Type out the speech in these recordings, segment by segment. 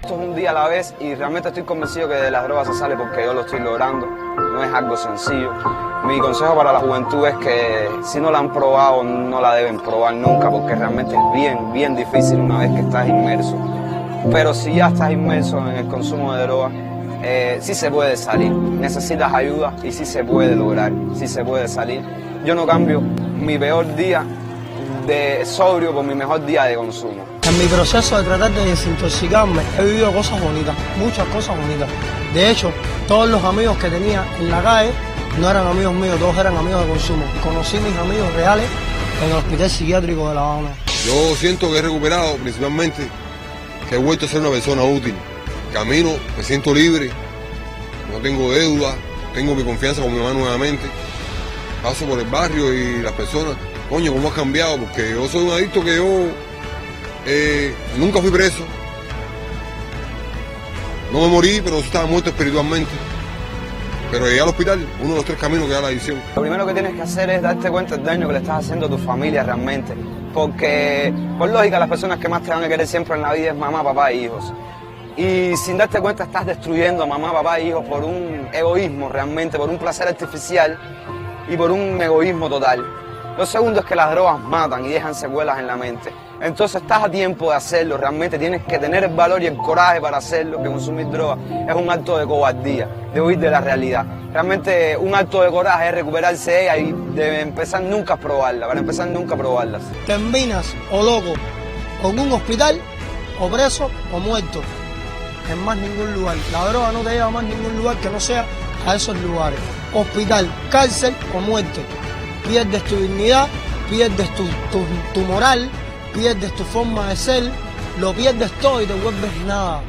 Esto es un día a la vez y realmente estoy convencido que de las drogas se sale porque yo lo estoy logrando. No es algo sencillo. Mi consejo para la juventud es que si no la han probado, no la deben probar nunca porque realmente es bien difícil una vez que estás inmerso. Pero si ya estás inmerso en el consumo de drogas, sí se puede salir. Necesitas ayuda y sí se puede lograr, sí se puede salir. Yo no cambio mi peor día de sobrio por mi mejor día de consumo. En mi proceso de tratar de desintoxicarme he vivido cosas bonitas, muchas cosas bonitas. De hecho, todos los amigos que tenía en la calle no eran amigos míos, todos eran amigos de consumo. Conocí mis amigos reales en el hospital psiquiátrico de La Habana. Yo siento que he recuperado principalmente, que he vuelto a ser una persona útil. Camino, me siento libre, no tengo deuda, tengo mi confianza con mi mamá nuevamente. Paso por el barrio y las personas, coño, cómo has cambiado, porque yo soy un adicto que yo nunca fui preso. No me morí, pero estaba muerto espiritualmente. Pero llegué al hospital, uno de los 3 caminos que da la adicción. Lo primero que tienes que hacer es darte cuenta del daño que le estás haciendo a tu familia realmente. Porque, por lógica, las personas que más te van a querer siempre en la vida es mamá, papá e hijos. Y sin darte cuenta estás destruyendo a mamá, papá e hijos por un egoísmo realmente, por un placer artificial y por un egoísmo total. Lo segundo es que las drogas matan y dejan secuelas en la mente. Entonces estás a tiempo de hacerlo, realmente tienes que tener el valor y el coraje para hacerlo, que consumir drogas es un acto de cobardía, de huir de la realidad. Realmente un acto de coraje es recuperarse de ella y de empezar nunca a probarla, para empezar nunca a probarlas. Terminas o loco con un hospital, o preso o muerto, en más ningún lugar. La droga no te lleva a más ningún lugar que no sea a esos lugares. Hospital, cárcel o muerte. Pierdes tu dignidad, pierdes tu moral, pierdes tu forma de ser, lo pierdes todo y te vuelves nada.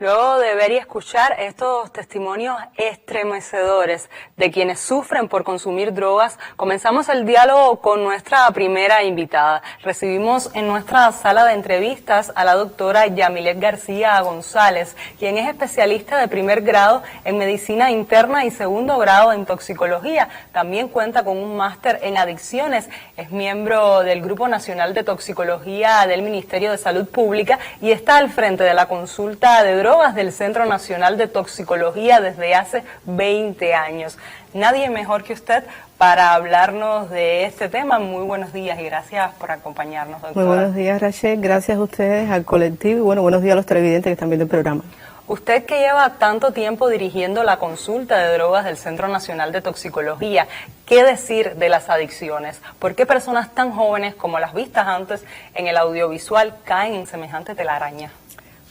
Luego de ver y escuchar estos testimonios estremecedores de quienes sufren por consumir drogas, comenzamos el diálogo con nuestra primera invitada. Recibimos en nuestra sala de entrevistas a la doctora Yamilet García González, quien es especialista de primer grado en medicina interna y segundo grado en toxicología. También cuenta con un máster en adicciones, es miembro del Grupo Nacional de Toxicología del Ministerio de Salud Pública y está al frente de la consulta de drogas del Centro Nacional de Toxicología desde hace 20 años. Nadie mejor que usted para hablarnos de este tema. Muy buenos días y gracias por acompañarnos, doctora. Muy buenos días, Rachel. Gracias a ustedes, al colectivo y buenos días a los televidentes que están viendo el programa. Usted que lleva tanto tiempo dirigiendo la consulta de drogas del Centro Nacional de Toxicología, ¿qué decir de las adicciones? ¿Por qué personas tan jóvenes como las vistas antes en el audiovisual caen en semejante telaraña?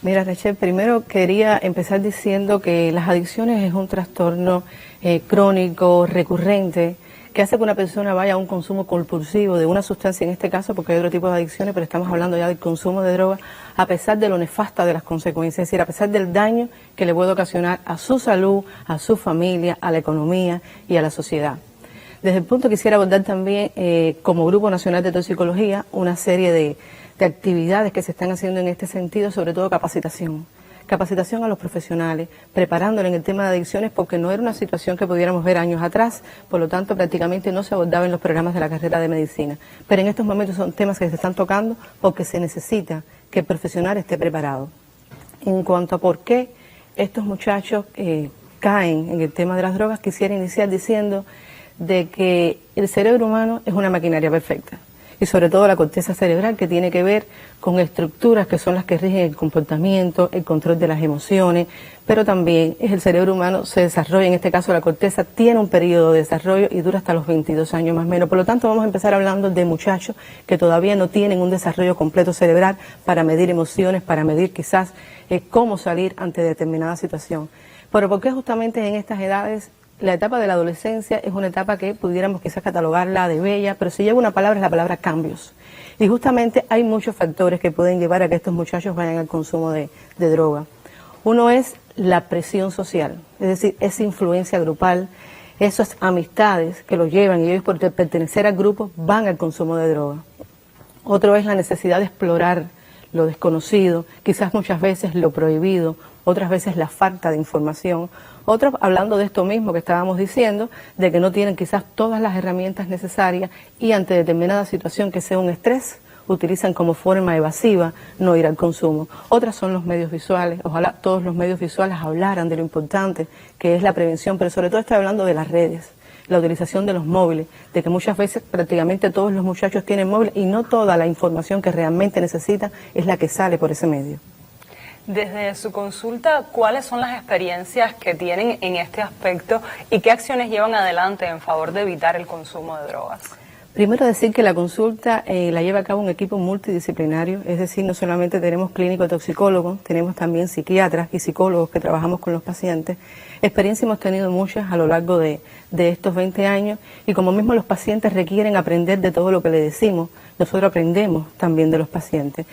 Mira, Rachel, primero quería empezar diciendo que las adicciones es un trastorno crónico, recurrente, que hace que una persona vaya a un consumo compulsivo de una sustancia, en este caso, porque hay otro tipo de adicciones, pero estamos hablando ya del consumo de drogas, a pesar de lo nefasta de las consecuencias, es decir, a pesar del daño que le puede ocasionar a su salud, a su familia, a la economía y a la sociedad. Desde el punto quisiera abordar también, como Grupo Nacional de Toxicología, una serie de actividades que se están haciendo en este sentido, sobre todo capacitación a los profesionales, preparándole en el tema de adicciones, porque no era una situación que pudiéramos ver años atrás, por lo tanto prácticamente no se abordaba en los programas de la carrera de medicina. Pero en estos momentos son temas que se están tocando porque se necesita que el profesional esté preparado. En cuanto a por qué estos muchachos caen en el tema de las drogas, quisiera iniciar diciendo de que el cerebro humano es una maquinaria perfecta. Y sobre todo la corteza cerebral, que tiene que ver con estructuras que son las que rigen el comportamiento, el control de las emociones, pero también es el cerebro humano se desarrolla, en este caso la corteza tiene un periodo de desarrollo y dura hasta los 22 años más o menos. Por lo tanto vamos a empezar hablando de muchachos que todavía no tienen un desarrollo completo cerebral para medir emociones, para medir quizás cómo salir ante determinada situación. Pero ¿por qué justamente en estas edades? La etapa de la adolescencia es una etapa que pudiéramos quizás catalogarla de bella, pero si lleva una palabra es la palabra cambios. Y justamente hay muchos factores que pueden llevar a que estos muchachos vayan al consumo de droga. Uno es la presión social, es decir, esa influencia grupal, esas amistades que los llevan y ellos por pertenecer al grupo van al consumo de droga. Otro es la necesidad de explorar lo desconocido, quizás muchas veces lo prohibido, otras veces la falta de información, otros hablando de esto mismo que estábamos diciendo, de que no tienen quizás todas las herramientas necesarias y ante determinada situación que sea un estrés utilizan como forma evasiva no ir al consumo. Otras son los medios visuales. Ojalá todos los medios visuales hablaran de lo importante que es la prevención, pero sobre todo estoy hablando de las redes, la utilización de los móviles, de que muchas veces prácticamente todos los muchachos tienen móviles y no toda la información que realmente necesitan es la que sale por ese medio. Desde su consulta, ¿cuáles son las experiencias que tienen en este aspecto y qué acciones llevan adelante en favor de evitar el consumo de drogas? Primero decir que la consulta la lleva a cabo un equipo multidisciplinario, es decir, no solamente tenemos clínicos toxicólogos, tenemos también psiquiatras y psicólogos que trabajamos con los pacientes. Experiencia hemos tenido muchas a lo largo de estos 20 años y como mismo los pacientes requieren aprender de todo lo que le decimos, nosotros aprendemos también de los pacientes.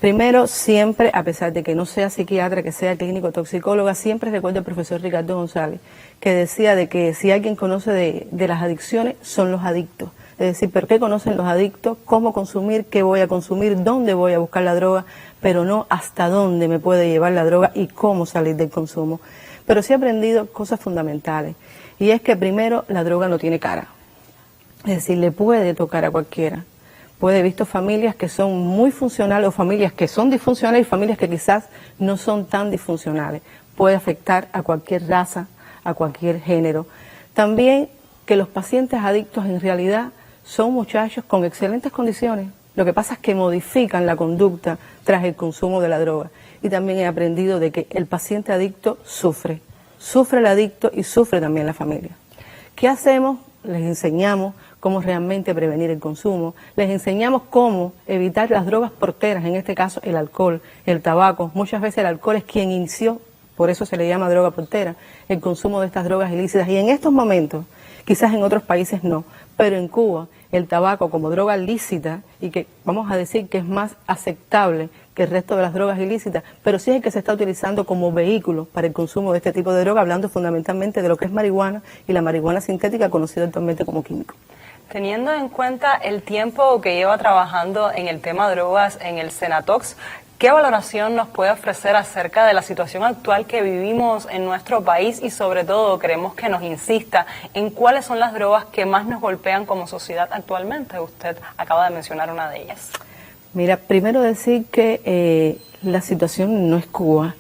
Primero, siempre, a pesar de que no sea psiquiatra, que sea clínico toxicóloga, siempre recuerdo al profesor Ricardo González, que decía de que si alguien conoce de las adicciones, son los adictos. Es decir, ¿por qué conocen los adictos? ¿Cómo consumir? ¿Qué voy a consumir? ¿Dónde voy a buscar la droga? Pero no hasta dónde me puede llevar la droga y cómo salir del consumo. Pero sí he aprendido cosas fundamentales. Y es que primero, la droga no tiene cara. Es decir, le puede tocar a cualquiera. He visto familias que son muy funcionales o familias que son disfuncionales y familias que quizás no son tan disfuncionales. Puede afectar a cualquier raza, a cualquier género. También que los pacientes adictos en realidad son muchachos con excelentes condiciones. Lo que pasa es que modifican la conducta tras el consumo de la droga. Y también he aprendido de que el paciente adicto sufre. Sufre el adicto y sufre también la familia. ¿Qué hacemos? Les enseñamos cómo realmente prevenir el consumo, les enseñamos cómo evitar las drogas porteras, en este caso el alcohol, el tabaco. Muchas veces el alcohol es quien inició, por eso se le llama droga portera, el consumo de estas drogas ilícitas. Y en estos momentos, quizás en otros países no, pero en Cuba el tabaco como droga lícita, y que vamos a decir que es más aceptable que el resto de las drogas ilícitas, pero sí es el que se está utilizando como vehículo para el consumo de este tipo de droga, hablando fundamentalmente de lo que es marihuana y la marihuana sintética, conocida actualmente como químico. Teniendo en cuenta el tiempo que lleva trabajando en el tema drogas en el Senatox, ¿qué valoración nos puede ofrecer acerca de la situación actual que vivimos en nuestro país y sobre todo queremos que nos insista en cuáles son las drogas que más nos golpean como sociedad actualmente? Usted acaba de mencionar una de ellas. Mira, primero decir que la situación no es Cuba.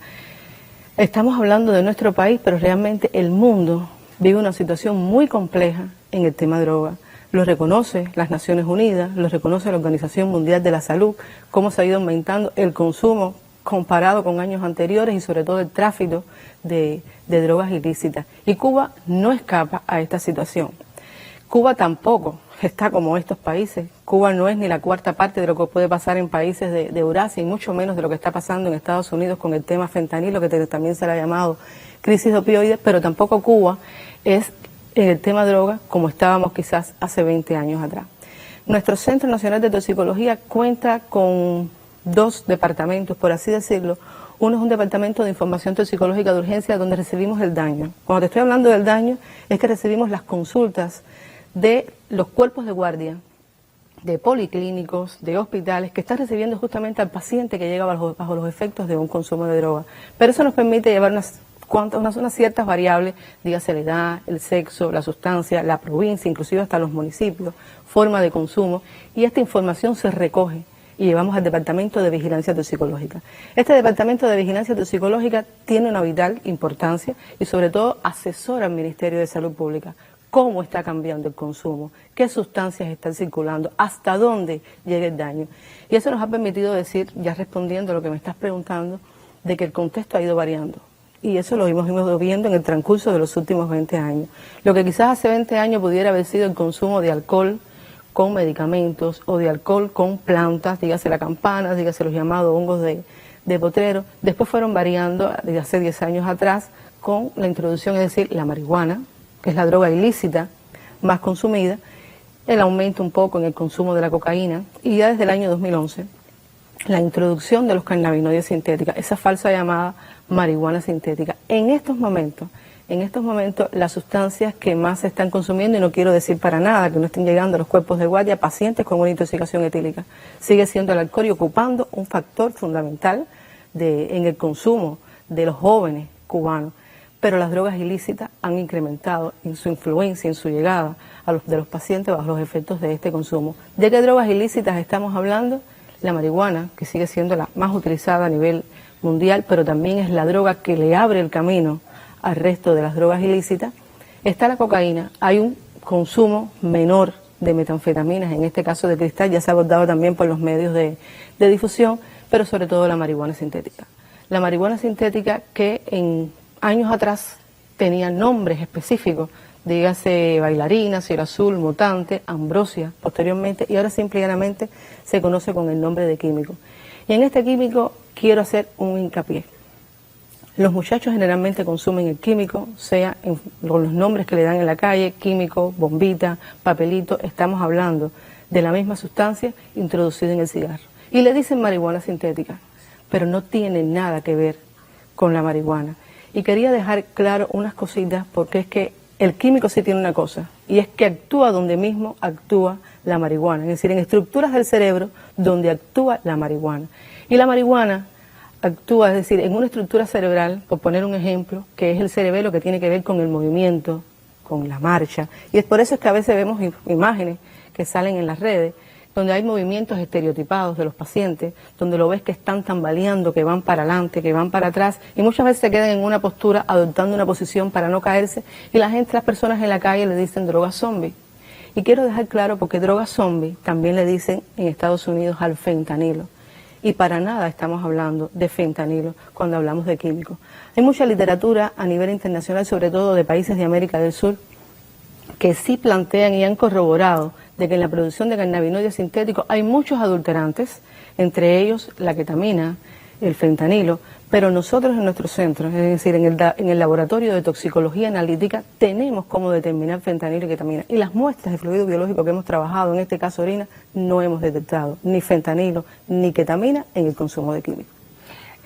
Estamos hablando de nuestro país, pero realmente el mundo vive una situación muy compleja en el tema droga. Lo reconoce las Naciones Unidas, lo reconoce la Organización Mundial de la Salud, cómo se ha ido aumentando el consumo comparado con años anteriores y sobre todo el tráfico de drogas ilícitas. Y Cuba no escapa a esta situación. Cuba tampoco está como estos países. Cuba no es ni la cuarta parte de lo que puede pasar en países de Eurasia y mucho menos de lo que está pasando en Estados Unidos con el tema fentanilo, que también se le ha llamado crisis de opioides, pero tampoco Cuba es en el tema droga como estábamos quizás hace 20 años atrás. Nuestro Centro Nacional de Toxicología cuenta con dos departamentos, por así decirlo. Uno es un departamento de información toxicológica de urgencia donde recibimos el daño. Cuando te estoy hablando del daño es que recibimos las consultas de los cuerpos de guardia, de policlínicos, de hospitales, que están recibiendo justamente al paciente que llega bajo los efectos de un consumo de droga. Pero eso nos permite llevar unas ciertas variables, dígase la edad, el sexo, la sustancia, la provincia, inclusive hasta los municipios, forma de consumo, y esta información se recoge y llevamos al Departamento de Vigilancia Toxicológica. Este Departamento de Vigilancia Toxicológica tiene una vital importancia y sobre todo asesora al Ministerio de Salud Pública. Cómo está cambiando el consumo, qué sustancias están circulando, hasta dónde llega el daño. Y eso nos ha permitido decir, ya respondiendo a lo que me estás preguntando, de que el contexto ha ido variando. Y eso lo hemos ido viendo en el transcurso de los últimos 20 años. Lo que quizás hace 20 años pudiera haber sido el consumo de alcohol con medicamentos o de alcohol con plantas, dígase la campana, dígase los llamados hongos de potrero, después fueron variando desde hace 10 años atrás con la introducción, es decir, la marihuana, que es la droga ilícita más consumida, el aumento un poco en el consumo de la cocaína y ya desde el año 2011 la introducción de los cannabinoides sintéticos, esa falsa llamada marihuana sintética. En estos momentos, las sustancias que más se están consumiendo, y no quiero decir para nada que no estén llegando a los cuerpos de guardia pacientes con una intoxicación etílica, sigue siendo el alcohol y ocupando un factor fundamental en el consumo de los jóvenes cubanos. Pero las drogas ilícitas han incrementado en su influencia, en su llegada de los pacientes bajo los efectos de este consumo. ¿De qué drogas ilícitas estamos hablando? la marihuana, que sigue siendo la más utilizada a nivel mundial, pero también es la droga que le abre el camino al resto de las drogas ilícitas, está la cocaína. Hay un consumo menor de metanfetaminas, en este caso de cristal, ya se ha abordado también por los medios de difusión, pero sobre todo la marihuana sintética. La marihuana sintética que en años atrás tenía nombres específicos, dígase bailarina, cielo azul, mutante, ambrosia, posteriormente, y ahora simplemente se conoce con el nombre de químico. Y en este químico quiero hacer un hincapié. Los muchachos generalmente consumen el químico, sea con los nombres que le dan en la calle, químico, bombita, papelito, estamos hablando de la misma sustancia introducida en el cigarro. Y le dicen marihuana sintética, pero no tiene nada que ver con la marihuana. Y quería dejar claro unas cositas, porque es que el químico sí tiene una cosa, y es que actúa donde mismo actúa la marihuana, es decir, en estructuras del cerebro donde actúa la marihuana. Y la marihuana actúa, es decir, en una estructura cerebral, por poner un ejemplo, que es el cerebelo, que tiene que ver con el movimiento, con la marcha. Y es por eso es que a veces vemos imágenes que salen en las redes, donde hay movimientos estereotipados de los pacientes, donde lo ves que están tambaleando, que van para adelante, que van para atrás, y muchas veces se quedan en una postura, adoptando una posición para no caerse, y las personas en la calle le dicen droga zombie. Y quiero dejar claro, porque droga zombie también le dicen en Estados Unidos al fentanilo. Y para nada estamos hablando de fentanilo cuando hablamos de químicos. Hay mucha literatura a nivel internacional, sobre todo de países de América del Sur, que sí plantean y han corroborado de que en la producción de cannabinoides sintéticos hay muchos adulterantes, entre ellos la ketamina, el fentanilo, pero nosotros en nuestro centro, es decir, en el laboratorio de toxicología analítica, tenemos cómo determinar fentanilo y ketamina. Y las muestras de fluido biológico que hemos trabajado, en este caso orina, no hemos detectado ni fentanilo ni ketamina en el consumo de químicos.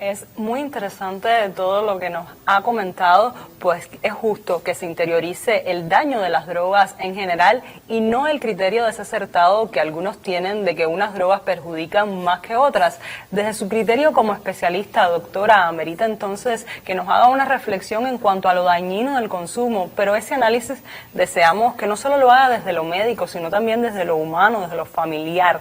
Es muy interesante todo lo que nos ha comentado, pues es justo que se interiorice el daño de las drogas en general y no el criterio desacertado que algunos tienen de que unas drogas perjudican más que otras. Desde su criterio como especialista, doctora, amerita entonces que nos haga una reflexión en cuanto a lo dañino del consumo, pero ese análisis deseamos que no solo lo haga desde lo médico, sino también desde lo humano, desde lo familiar.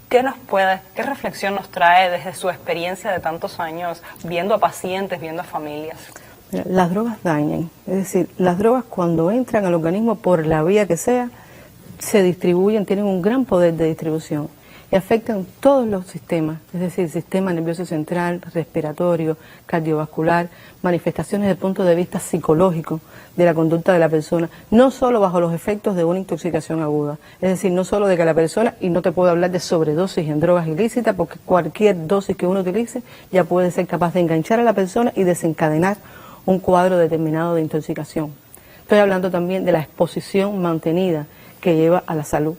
¿Qué reflexión nos trae desde su experiencia de tantos años viendo a pacientes, viendo a familias? Mira, las drogas dañan, es decir, las drogas cuando entran al organismo por la vía que sea, se distribuyen, tienen un gran poder de distribución y afectan todos los sistemas, es decir, sistema nervioso central, respiratorio, cardiovascular, manifestaciones desde el punto de vista psicológico de la conducta de la persona, no solo bajo los efectos de una intoxicación aguda, es decir, no solo de que la persona, y no te puedo hablar de sobredosis en drogas ilícitas, porque cualquier dosis que uno utilice ya puede ser capaz de enganchar a la persona y desencadenar un cuadro determinado de intoxicación. Estoy hablando también de la exposición mantenida que lleva a la salud,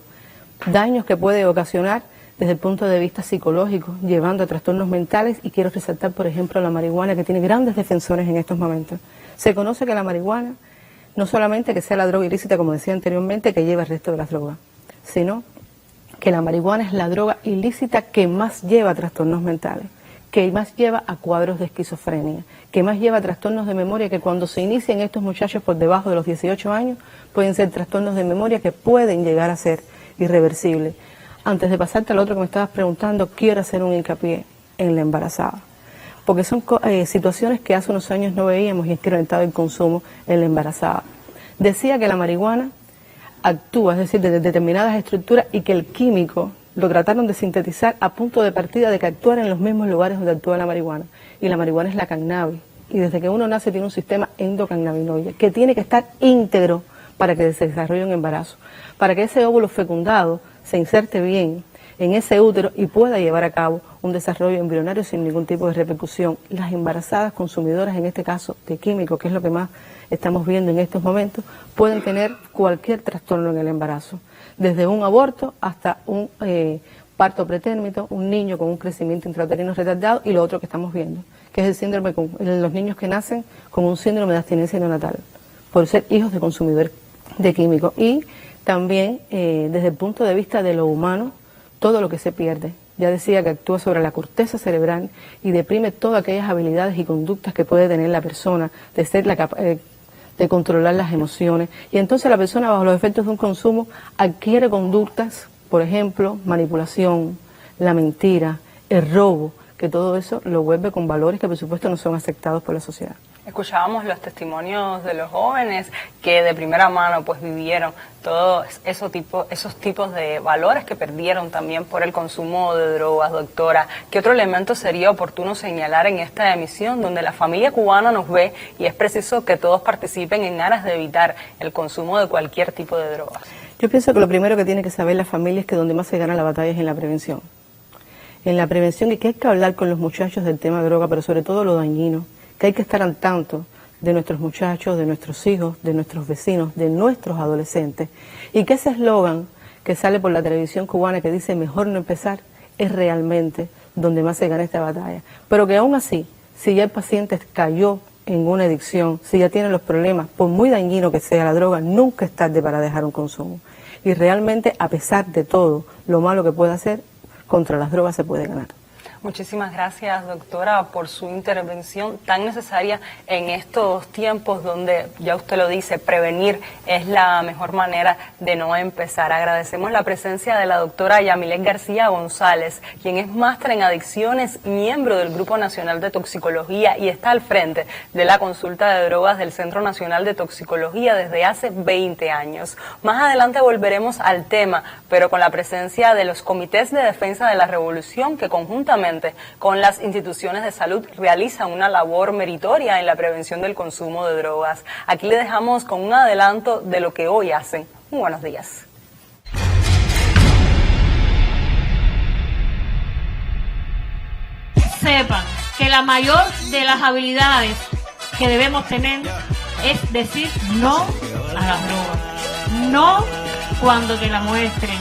daños que puede ocasionar desde el punto de vista psicológico, llevando a trastornos mentales, y quiero resaltar, por ejemplo, la marihuana, que tiene grandes defensores en estos momentos. Se conoce que la marihuana, no solamente que sea la droga ilícita, como decía anteriormente, que lleva el resto de las drogas, sino que la marihuana es la droga ilícita que más lleva a trastornos mentales, que más lleva a cuadros de esquizofrenia, que más lleva a trastornos de memoria, que cuando se inician estos muchachos por debajo de los 18 años, pueden ser trastornos de memoria que pueden llegar a ser irreversibles. Antes de pasarte al otro que me estabas preguntando, quiero hacer un hincapié en la embarazada, porque son situaciones que hace unos años no veíamos y incrementado el consumo en la embarazada. Decía que la marihuana actúa, es decir, de determinadas estructuras, y que el químico lo trataron de sintetizar a punto de partida de que actuara en los mismos lugares donde actúa la marihuana. Y la marihuana es la cannabis, y desde que uno nace tiene un sistema endocannabinoide que tiene que estar íntegro para que se desarrolle un embarazo, para que ese óvulo fecundado se inserte bien en ese útero y pueda llevar a cabo un desarrollo embrionario sin ningún tipo de repercusión. Las embarazadas consumidoras, en este caso de químicos, que es lo que más estamos viendo en estos momentos, pueden tener cualquier trastorno en el embarazo, desde un aborto hasta un parto pretérmino, un niño con un crecimiento intrauterino retardado, y lo otro que estamos viendo, que es el síndrome en los niños que nacen con un síndrome de abstinencia neonatal, por ser hijos de consumidores de químicos. Y también desde el punto de vista de lo humano, todo lo que se pierde. Ya decía que actúa sobre la corteza cerebral y deprime todas aquellas habilidades y conductas que puede tener la persona, de ser de controlar las emociones. Y entonces la persona, bajo los efectos de un consumo, adquiere conductas, por ejemplo, manipulación, la mentira, el robo, que todo eso lo vuelve con valores que por supuesto no son aceptados por la sociedad. Escuchábamos los testimonios de los jóvenes que de primera mano pues vivieron todos esos tipos de valores que perdieron también por el consumo de drogas. Doctora, ¿qué otro elemento sería oportuno señalar en esta emisión donde la familia cubana nos ve y es preciso que todos participen en aras de evitar el consumo de cualquier tipo de drogas? Yo pienso que lo primero que tiene que saber la familia es que donde más se gana la batalla es en la prevención. En la prevención, y que hay que hablar con los muchachos del tema de droga, pero sobre todo lo dañino, que hay que estar al tanto de nuestros muchachos, de nuestros hijos, de nuestros vecinos, de nuestros adolescentes, y que ese eslogan que sale por la televisión cubana que dice mejor no empezar, es realmente donde más se gana esta batalla. Pero que aún así, si ya el paciente cayó en una adicción, si ya tiene los problemas, por muy dañino que sea la droga, nunca es tarde para dejar un consumo. Y realmente, a pesar de todo lo malo que pueda hacer, contra las drogas se puede ganar. Muchísimas gracias, doctora, por su intervención tan necesaria en estos tiempos donde, ya usted lo dice, prevenir es la mejor manera de no empezar. Agradecemos la presencia de la doctora Yamilet García González, quien es máster en adicciones, miembro del Grupo Nacional de Toxicología y está al frente de la consulta de drogas del Centro Nacional de Toxicología desde hace 20 años. Más adelante volveremos al tema, pero con la presencia de los comités de defensa de la revolución que conjuntamente con las instituciones de salud realizan una labor meritoria en la prevención del consumo de drogas. Aquí le dejamos con un adelanto de lo que hoy hacen. Muy buenos días. Sepan que la mayor de las habilidades que debemos tener es decir no a las drogas, no cuando te la muestren,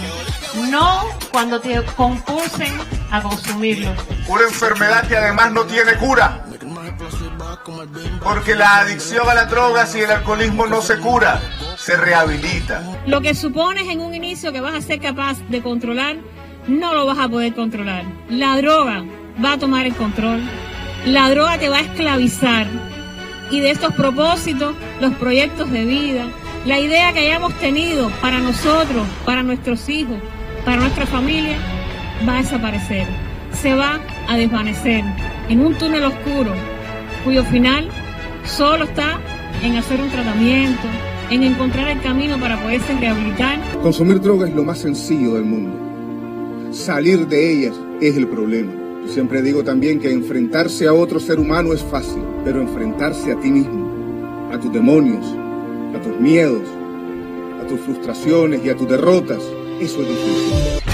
no cuando te compulsen a consumirlo. Una enfermedad que además no tiene cura, porque la adicción a las drogas y el alcoholismo no se cura, se rehabilita. Lo que supones en un inicio que vas a ser capaz de controlar, no lo vas a poder controlar. La droga va a tomar el control, la droga te va a esclavizar, y de estos propósitos, los proyectos de vida, la idea que hayamos tenido para nosotros, para nuestros hijos, para nuestra familia, va a desaparecer, se va a desvanecer en un túnel oscuro cuyo final solo está en hacer un tratamiento, en encontrar el camino para poderse rehabilitar. Consumir droga es lo más sencillo del mundo. Salir de ellas es el problema. Yo siempre digo también que enfrentarse a otro ser humano es fácil, pero enfrentarse a ti mismo, a tus demonios, a tus miedos, a tus frustraciones y a tus derrotas, eso es difícil.